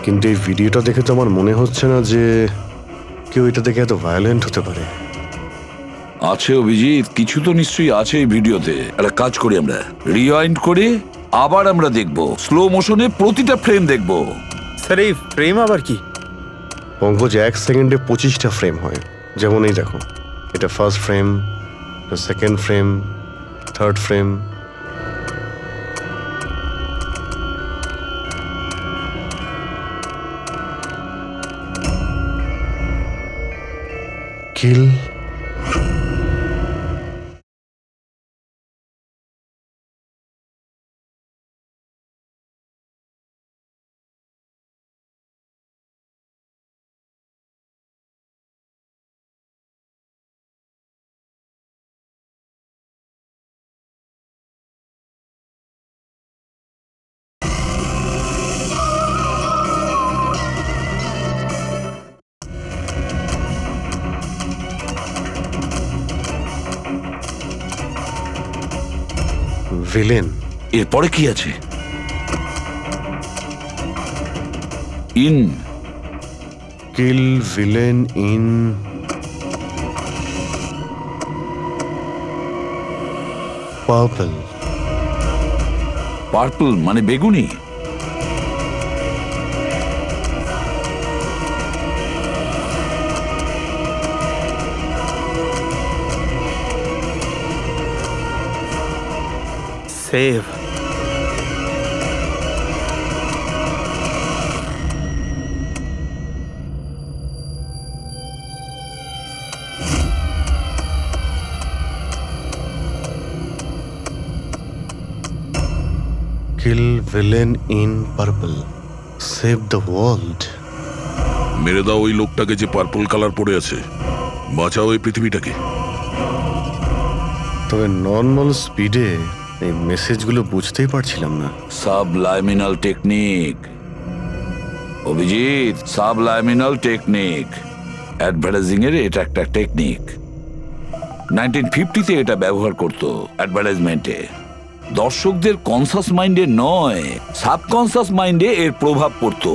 কিন্তু এই ভিডিওটা দেখে তো আমার মনে হচ্ছে না যে কেউ এটা দেখে এত ভায়োলেন্ট হতে পারে। আছে অভিজিৎ, কিছু তো নিশ্চয়ই আছে এই ভিডিওতে। একটা কাজ করি, আমরা রিওয়াইন্ড করে আবার আমরা দেখব, স্লো মোশনে প্রতিটা ফ্রেম দেখব। স্যার এই ফ্রেম আবার কি? পঙ্কজ 1 সেকেন্ডে 25টা ফ্রেম হয়। যেমন এই দেখো, এটা first frame, second frame, third frame. Kill. Villain. এরপরে কি আছে? In kill villain in purple. Purple মানে বেগুনি। Save. Kill villain in purple, save the world. মেরে দাও ওই লোকটাকে যে পার্পল কালার পরে আছে, বাঁচাও এই পৃথিবীটাকে। তবে নর্মাল স্পিডে এই মেসেজগুলো বুঝতেই পারছিলাম না। সাবলাইমিনাল টেকনিক অভিজিৎ, সাবলাইমিনাল টেকনিক। অ্যাডভার্টাইজিং এর এটা একটা টেকনিক। 1950-তে এটা ব্যবহার করতো অ্যাডভার্টাইজমেন্টে। দর্শকদের কনসাস মাইন্ডে নয়, সাবকনসাস মাইন্ডে এর প্রভাব পড়তো,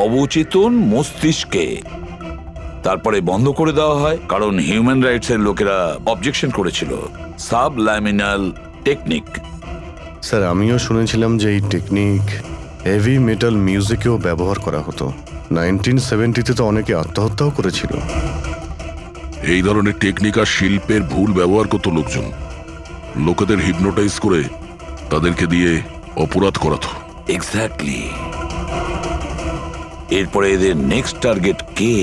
অবচেতন মস্তিষ্কে। তারপরে বন্ধ করে দেওয়া হয় কারণ হিউম্যান রাইটস এর লোকেরা অবজেকশন করেছিল। সাবলাইমিনাল টেকনিক। স্যার, আমিও শুনেছিলাম যে এই টেকনিক হেভি মেটাল মিউজিকেও ব্যবহার করা হতো। 1970-তে তো অনেকে আত্মহত্যাও করেছিল। এই ধরনের টেকনিক আর শিল্পের ভুল ব্যবহার করতো লোকজন। লোকেদের হিপনোটাইজ করে তাদেরকে দিয়ে অপরাধ করাতো। এক্স্যাক্টলি। এরপরে এদের নেক্সট টার্গেট কে?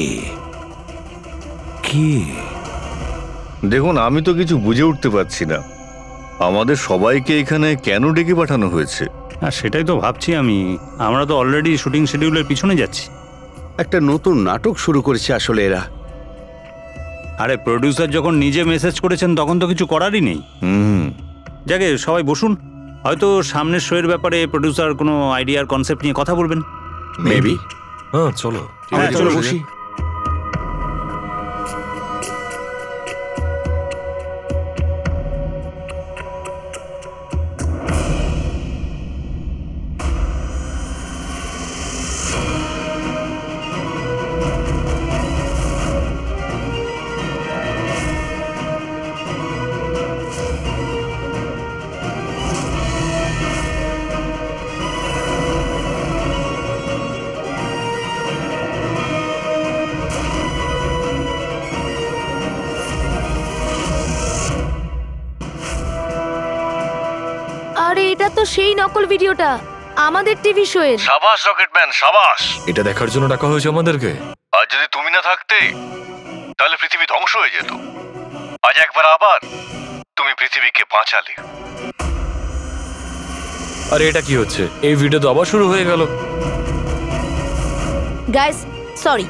দেখুন, আমি তো কিছু বুঝে উঠতে পারছি না। আমাদের সবাইকে এখানে কেন ডেকে পাঠানো হয়েছে? হ্যাঁ, সেটাই তো ভাবছি আমি। আমরা তো অলরেডি শুটিং শিডিউলের পিছনে যাচ্ছি। একটা নতুন নাটক শুরু করেছে আসলে এরা। আরে প্রডিউসার যখন নিজে মেসেজ করেছেন তখন তো কিছু করারই নেই। যাকে সবাই বসুন, হয়তো সামনের শোয়ের ব্যাপারে প্রডিউসার কোনো আইডিয়ার কনসেপ্ট নিয়ে কথা বলবেন। মেবি। হ্যাঁ, চলো চলো বসি। আরে এটা তো সেই নকল ভিডিওটা আমাদের টিভি শোয়ের। সাবাস রকেটম্যান, সাবাস। এটা দেখার জন্য ডাকা হয়েছে আমাদেরকে। আর যদি তুমি না থাকতে তাহলে পৃথিবী ধ্বংস হয়ে যেত। আজ একবার আবার তুমি পৃথিবীকে বাঁচালে। আরে এটা কি হচ্ছে? এই ভিডিও তো আবার শুরু হয়ে গেল। গাইস, সরি,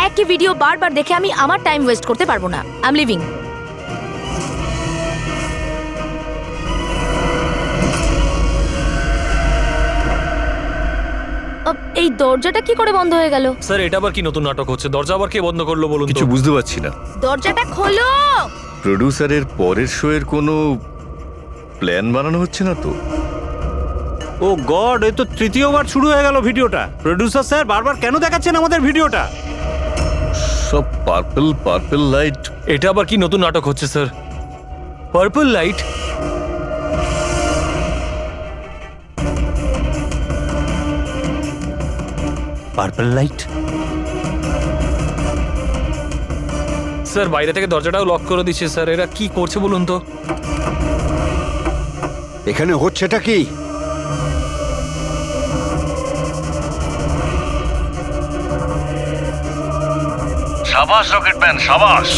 একই ভিডিও বারবার দেখে আমি আমার টাইম ওয়েস্ট করতে পারবো না। I am living. এই দরজাটা কি করে বন্ধ হয়ে গেল? স্যার, এটা আবার কি নতুন নাটক হচ্ছে? দরজা আবার কে বন্ধ করলো বলুন? কিছু বুঝতে পারছি না। দরজাটা খোলো। প্রডিউসারের পরের শো এর কোনো প্ল্যান বানানো হচ্ছে না তো? ও গড, এই তো তৃতীয়বার শুরু হয়ে গেল ভিডিওটা। প্রডিউসার স্যার বারবার কেন দেখাচ্ছেন আমাদের ভিডিওটা? সব পার্পল লাইট। এটা আবার কি নতুন নাটক হচ্ছে sir? Purple light? Purple light? Sir, বাইরে থেকে দরজাটাও লক করে দিচ্ছে স্যার। এরা কি করছে বলুন তো? এখানে হচ্ছেটা কি? সাবাস রকেটম্যান, সাবাস।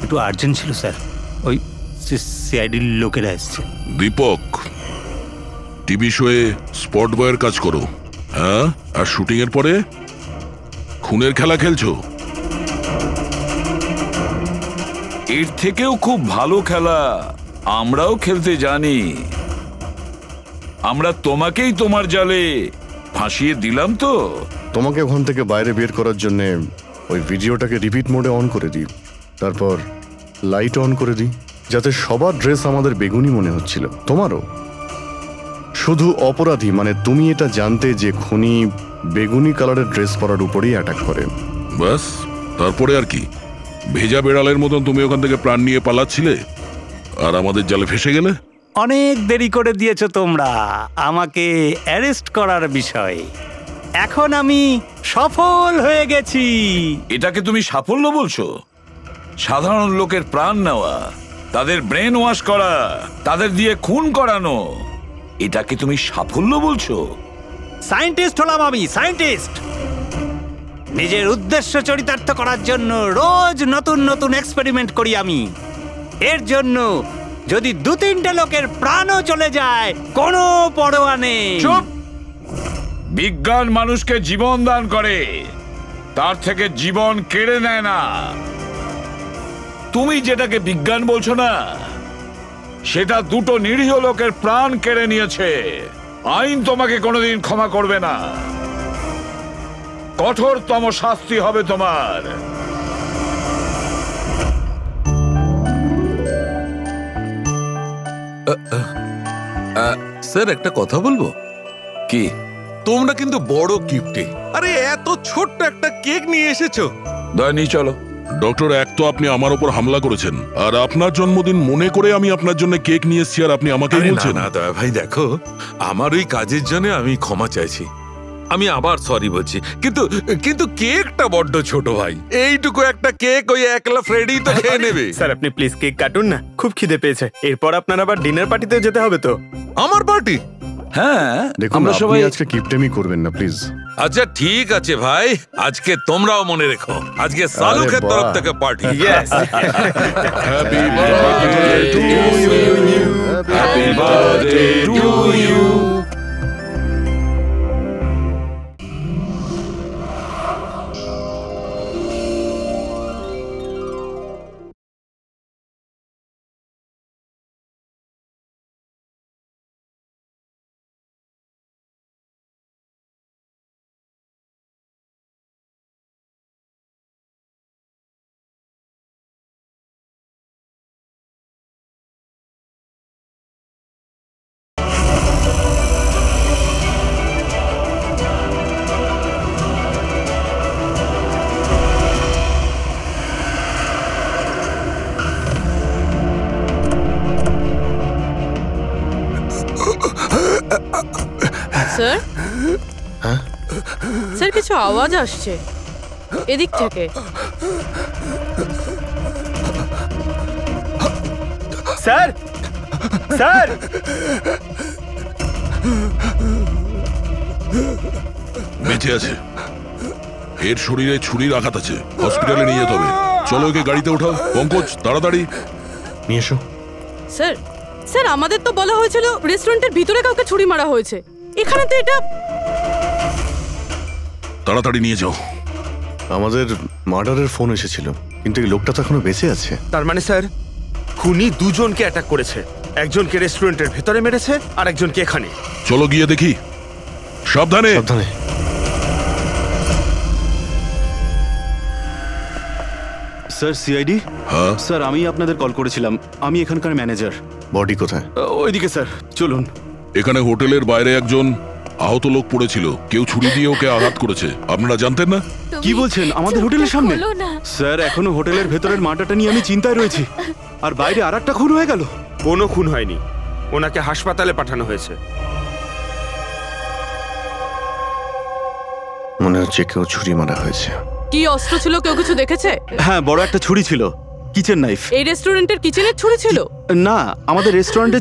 একটু আর্জেন্ট ছিল স্যার, ওই সিআইডির লোকেরা এসছে। দীপক, টিভি শোয়ে স্পট বয়ের কাজ করো। হ্যাঁ, আর শুটিং এর পরে খুনের খেলা খেলছো। এর থেকেও খুব ভালো খেলা আমরাও খেলতে জানি। আমরা তোমাকেই তোমার জালে ফাঁসিয়ে দিলাম তো। তোমাকে ওখান থেকে বাইরে বের করার জন্য ওই ভিডিওটাকে রিপিট মোডে অন করে দিই, তারপর লাইট অন করে দিই, যাতে সবার ড্রেস আমাদের বেগুনি মনে হচ্ছিল, তোমারও। শুধু অপরাধী মানে তুমি এটা জানতে যে খুনি বেগুনি কালারের ড্রেস পরার উপরেই অ্যাটাক করে। ব্যাস, তারপরে আর কি? ভেজা বেড়ালের মতন তুমি ওখান থেকে প্রাণ নিয়ে পালাচ্ছিলে আর আমাদের জালে ফেসে গেলে। অনেক দেরি করে দিয়েছো তোমরা আমাকে অ্যারেস্ট করার বিষয়ে। এখন আমি সফল হয়ে গেছি। এটাকে তুমি সাফল্য বলছো? সাধারণ লোকের প্রাণ নেওয়া, তাদের ব্রেন ওয়াশ করা, তাদের দিয়ে খুন করানো, এটাকে তুমি সাফল্য বলছো? সায়েন্টিস্ট হলাম আমি, সায়েন্টিস্ট। নিজের উদ্দেশ্য চরিতার্থ করার জন্য রোজ নতুন নতুন এক্সপেরিমেন্ট করি আমি। এর জন্য যদি 2-3টে লোকের প্রাণও চলে যায় কোনো পরোয়া নেই। চুপ! বিজ্ঞান মানুষকে জীবন দান করে, তার থেকে জীবন কেড়ে নেয় না। তুমি যেটাকে বিজ্ঞান বলছো না, সেটা 2টো নিরীহ লোকের প্রাণ কেড়ে নিয়েছে। আইন তোমাকে কোনোদিন ক্ষমা করবে না, কঠোরতম শাস্তি হবে তোমার। স্যার একটা কথা বলবো কি? তোমরা কিন্তু বড় গিফটে, আরে এত ছোট্ট একটা কেক নিয়ে এসেছো। দয়া নিয়ে চলো। ডক্টর, এক তো আপনি আমার উপর হামলা করেছেন, আর আপনার জন্মদিন মনে করে আমি আপনার জন্য কেক নিয়ে এসেছি, আর আপনি আমাকে আরে বলছেন? না না দয়া ভাই, দেখো আমার ওই কাজের জন্য আমি ক্ষমা চাইছি, আমি আবার সরি বলছি, কিন্তু কিন্তু কেকটা বড্ড ছোট ভাই। এইটুকু একটা কেক ওই একলা ফ্রেডি তো খেয়ে নেবে। স্যার আপনি প্লিজ কেক কাটুন না, খুব খিদে পেয়েছে। এরপর আপনার আবার ডিনার পার্টিতেও যেতে হবে তো। আমার পার্টি? হ্যাঁ, দেখুন আমরা আপনি সবাই আজকে কিপটেমি করবেন না প্লিজ। আচ্ছা ঠিক আছে ভাই, আজকে তোমরাও মনে রেখো, আজকে সালুকের বাহ। তরফ থেকে party. Yes. Happy birthday to you, happy birthday to you. Sir, sir কিছু আওয়াজ আসছে এদিক থেকে। স্যার, স্যার, বেঁচে আছে, এর শরীরে ছুরির আঘাত আছে, হসপিটালে নিয়ে যেতে হবে। চলো ওকে গাড়িতে ওঠাও। পঙ্কজ তাড়াতাড়ি নিয়ে এসো। স্যার, স্যার আমাদের তো বলা হয়েছিল রেস্টুরেন্টের ভিতরে কাউকে ছুরি মারা হয়েছে, এখানে তো এটা। তাড়াতাড়ি নিয়ে যাও। আমাদের মার্ডারের ফোন এসেছিল, কিন্তু এই লোকটা তো এখনো বেঁচে আছে। তার মানে স্যার খুনি দুজনকে অ্যাটাক করেছে, একজনকে রেস্টুরেন্টের ভেতরে মেরেছে আর একজনকে এখানে। চলো গিয়ে দেখি। সাবধানে সাবধানে। Sir CID. হ্যাঁ স্যার আমি আপনাদের কল করেছিলাম, আমি এখানকার ম্যানেজার। বডি কোথায়? ওইদিকে স্যার, চলুন। এখানে হোটেলের বাইরে একজন আহত লোক পড়েছিল, কেউ ছুরি দিয়ে ওকে আঘাত করেছে। আপনারা জানতেন না? কি বলছেন, আমাদের হোটেলের সামনে? স্যার এখনো হোটেলের ভেতরের মার্ডারটা নিয়ে আমি চিন্তায় রয়েছি, আর বাইরে আর একটা খুন হয়ে গেল। কোনো খুন হয়নি, ওনাকে হাসপাতালে পাঠানো হয়েছে। মনে হচ্ছে কেউ ছুরি মারা হয়েছে। কি অস্ত্র ছিল, কেউ কিছু দেখেছে? হ্যাঁ, বড় একটা ছুরি ছিল, কিচেন নাইফ। এই রেস্টুরেন্টের কিচেনের ছুরি ছিল? না, আমাদের রেস্টুরেন্টে